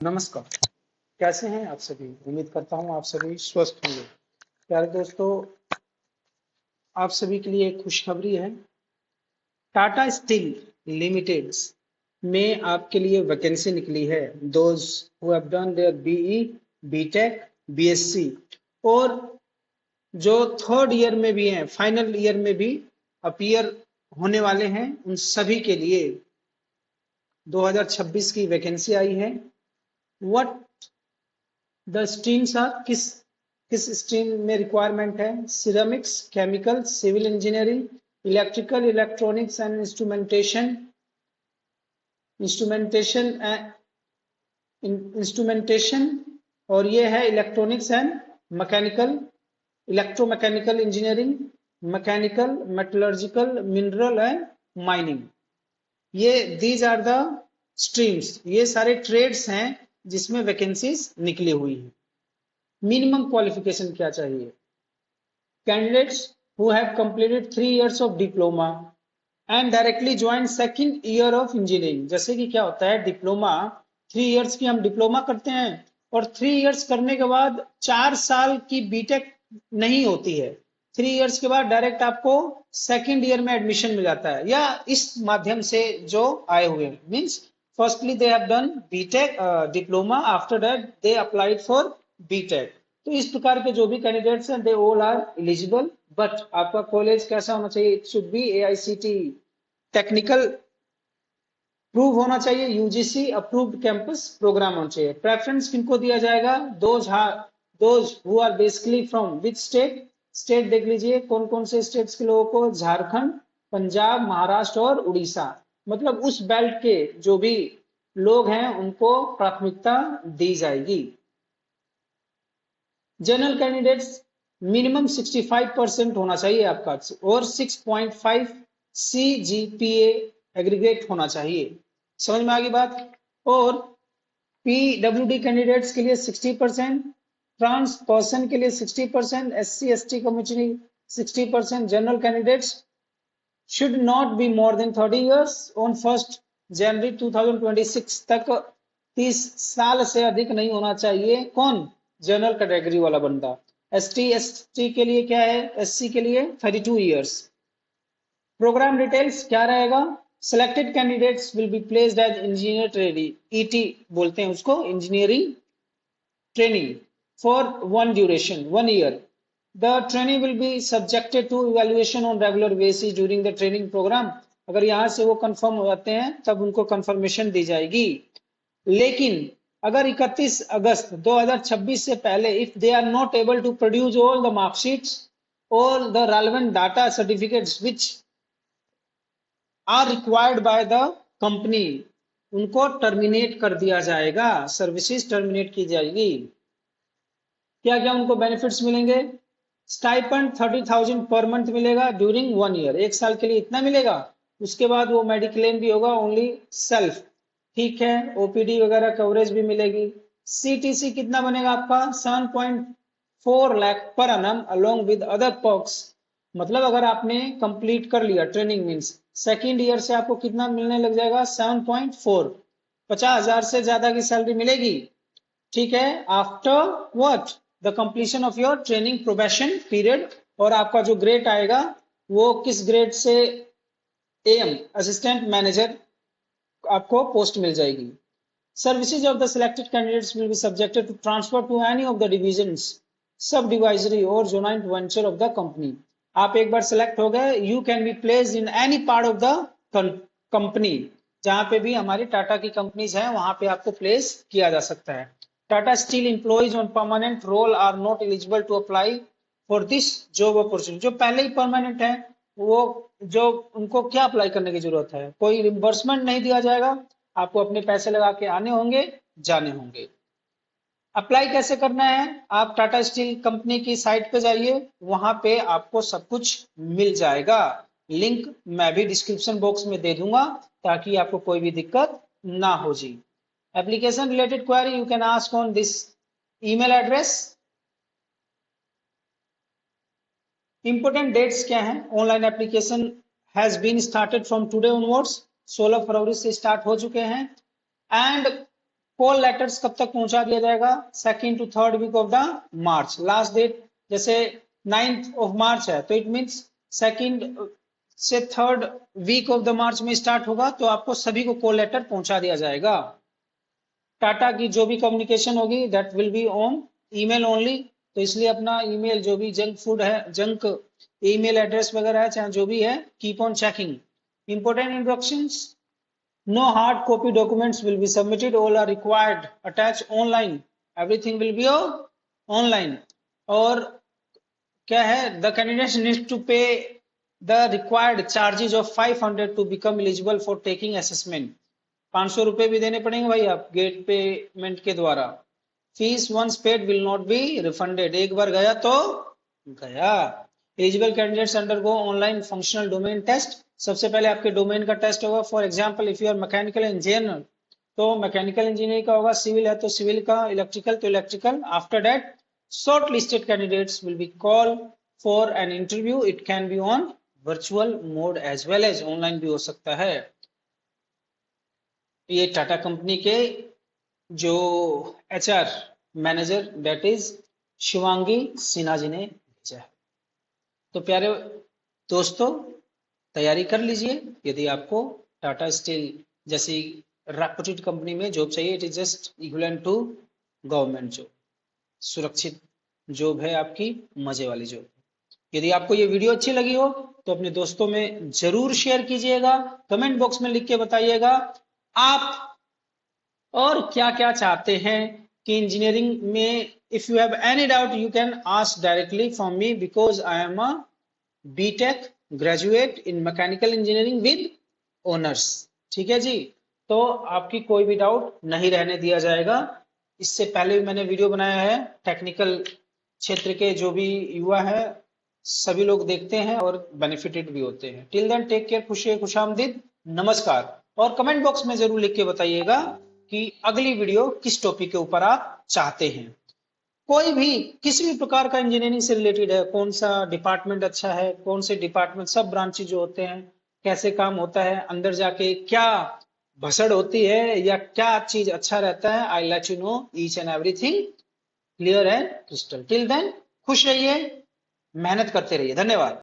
नमस्कार। कैसे हैं आप सभी? उम्मीद करता हूं आप सभी स्वस्थ होंगे। प्यारे दोस्तों, आप सभी के लिए एक खुशखबरी है। टाटा स्टील लिमिटेड में आपके लिए वैकेंसी निकली है। Those who have done their BE, BTech, BSc और जो थर्ड ईयर में भी हैं, फाइनल ईयर में भी अपीयर होने वाले हैं, उन सभी के लिए 2026 की वैकेंसी आई है। व्हाट द स्ट्रीम्स आर, किस स्ट्रीम में रिक्वायरमेंट है? Ceramics, chemical, civil engineering, electrical, electronics and instrumentation, instrumentation instrumentation और ये है electronics and mechanical, electromechanical engineering, mechanical, metallurgical, mineral and mining. ये दीज आर द स्ट्रीम्स, ये सारे ट्रेड्स हैं जिसमें वैकेंसीज निकली हुई है। मिनिमम क्वालिफिकेशन क्या चाहिए? Candidates who have completed 3 years of diploma and directly join second year of engineering. जैसे कि क्या होता है, डिप्लोमा 3 years की हम डिप्लोमा करते हैं और 3 years करने के बाद 4 साल की बीटेक नहीं होती है। 3 years के बाद डायरेक्ट आपको सेकंड ईयर में एडमिशन मिल जाता है, या इस माध्यम से जो आए हुए means firstly they have done BTech diploma, after that they applied for BTech. तो इस प्रकार के जो भी कैंडिडेट्स हैं, they all are eligible. But आपका कॉलेज कैसा होना चाहिए? It should be AICTE technical prove होना चाहिए, यूजीसी अप्रूव्ड कैंपस प्रोग्राम होना चाहिए। प्रेफरेंस किनको दिया जाएगा? Those who are basically from which state? State देख लीजिए कौन कौन से स्टेट्स के लोगों को, झारखंड, पंजाब, महाराष्ट्र और उड़ीसा। मतलब उस बेल्ट के जो भी लोग हैं उनको प्राथमिकता दी जाएगी। जनरल कैंडिडेट्स मिनिमम 65% होना चाहिए आपका और 6.5 CGPA एग्रीगेट होना चाहिए। समझ में आ गई बात? और PWD कैंडिडेट्स के लिए 60%, ट्रांस पर्सन के लिए 60%, SC/ST community 60%। General candidates should not be more than 30 years on 1st January 2026 तक 30 साल से अधिक नहीं होना चाहिए। कौन? जनरल कैटेगरी वाला बंदा। ST/ST के लिए क्या है? SC के लिए 32 years। प्रोग्राम डिटेल्स क्या रहेगा? Selected candidates will be placed as engineer trainee, ET बोलते हैं उसको, engineering training for 1 year। The trainee will be subjected to evaluation on regular basis during the training program। अगर यहाँ से वो कंफर्म हो जाते हैं तब उनको कंफर्मेशन दी जाएगी। लेकिन अगर 31 अगस्त 2026 से पहले if they are not able to produce all the marksheets, all the relevant data certificates which are required by the company, उनको टर्मिनेट कर दिया जाएगा, सर्विसेज टर्मिनेट की जाएगी। क्या क्या उनको बेनिफिट्स मिलेंगे? स्टाइपेंड 30,000 पर मंथ मिलेगा ड्यूरिंग 1 year, 1 साल के लिए इतना मिलेगा। उसके बाद वो मेडिक्लेम भी होगा ओनली सेल्फ, ठीक है। ओपीडी वगैरह कवरेज भी मिलेगी। CTC कितना बनेगा आपका? 7.4 लाख पर annum along with other perks. मतलब अगर आपने कंप्लीट कर लिया ट्रेनिंग मींस सेकंड ईयर से आपको कितना मिलने लग जाएगा? 7.4, 50,000 से ज्यादा की सैलरी मिलेगी, ठीक है। After what? The completion of your training probation period. और आपका जो ग्रेड आएगा वो किस ग्रेड से? AM असिस्टेंट मैनेजर आपको पोस्ट मिल जाएगी। Services of the selected candidates will be subjected to transfer to any of the divisions, subsidiary और joint venture of the company. आप एक बार सिलेक्ट हो गए, you can be placed in any part of the company. जहां पे भी हमारी टाटा की कंपनीज हैं वहां पे आपको प्लेस किया जा सकता है। Tata Steel employees on permanent roll are not eligible to apply for this job opportunity. जो पहले ही परमानेंट है वो जो उनको क्या अप्लाई करने की जरूरत है? कोई रिम्बर्समेंट नहीं दिया जाएगा, आपको अपने पैसे लगा के आने होंगे, जाने होंगे। अप्लाई कैसे करना है? आप टाटा स्टील कंपनी की साइट पे जाइए, वहां पे आपको सब कुछ मिल जाएगा। लिंक मैं भी डिस्क्रिप्शन बॉक्स में दे दूंगा ताकि आपको कोई भी दिक्कत ना हो जी। Application related query you can ask on this email address. Important dates क्या हैं? Online application has been started from today onwards, 16 फरवरी से स्टार्ट हो चुके हैं। एंड कॉल लेटर्स कब तक पहुंचा दिया जाएगा? 2nd to 3rd week of the March. Last date जैसे 9th ऑफ मार्च है तो इट मीन्स 2nd से 3rd वीक ऑफ द मार्च में स्टार्ट होगा, तो आपको सभी को कॉल लेटर पहुंचा दिया जाएगा। टाटा की जो भी कम्युनिकेशन होगी that will be on email only, तो इसलिए अपना ईमेल जो भी जंक फूड है, जंक ईमेल एड्रेस वगैरह है, चाहे जो भी है, keep on checking. Important instructions, no hard copy documents will be submitted, all are required attach online, everything will be online. और क्या है, the candidates need to pay the required charges of 500 to become eligible for taking assessment. 500 रुपए भी देने पड़ेंगे भाई आप gate payment के द्वारा। Fees once paid will not be refunded, एक बार गया तो गया। Eligible candidates undergo online functional domain test, सबसे पहले आपके डोमेन का टेस्ट होगा। For example if you are mechanical engineer तो मैकेनिकल इंजीनियरिंग का होगा, सिविल है तो सिविल का, इलेक्ट्रिकल तो electrical. After that shortlisted candidates will be call for an interview, it can be on virtual mode as well as online भी हो सकता है। ये टाटा कंपनी के जो HR manager that is Shivangi Sinha ji ने भेजा है। तो प्यारे दोस्तों तैयारी कर लीजिए, यदि आपको टाटा स्टील जैसी रेप्यूटेड कंपनी में जॉब चाहिए, it is just equivalent to government job, सुरक्षित जॉब है आपकी, मजे वाली जॉब। यदि आपको ये वीडियो अच्छी लगी हो तो अपने दोस्तों में जरूर शेयर कीजिएगा, कमेंट बॉक्स में लिख के बताइएगा आप और क्या क्या चाहते हैं कि इंजीनियरिंग में। If you have any doubt you can ask directly from me because I am a BTech graduate in mechanical engineering with honours. ठीक है जी, तो आपकी कोई भी डाउट नहीं रहने दिया जाएगा। इससे पहले भी मैंने वीडियो बनाया है, टेक्निकल क्षेत्र के जो भी युवा है सभी लोग देखते हैं और बेनिफिटेड भी होते हैं। टिल देन टेक केयर, खुशामदीद, नमस्कार। और कमेंट बॉक्स में जरूर लिख के बताइएगा कि अगली वीडियो किस टॉपिक के ऊपर आप चाहते हैं। कोई भी किसी भी प्रकार का इंजीनियरिंग से रिलेटेड है, कौन सा डिपार्टमेंट अच्छा है, कौन से डिपार्टमेंट, सब ब्रांचेज जो होते हैं, कैसे काम होता है, अंदर जाके क्या भसड़ होती है या क्या चीज अच्छा रहता है, I let you know each and everything clear and crystal. Till then खुश रहिए, मेहनत करते रहिए, धन्यवाद।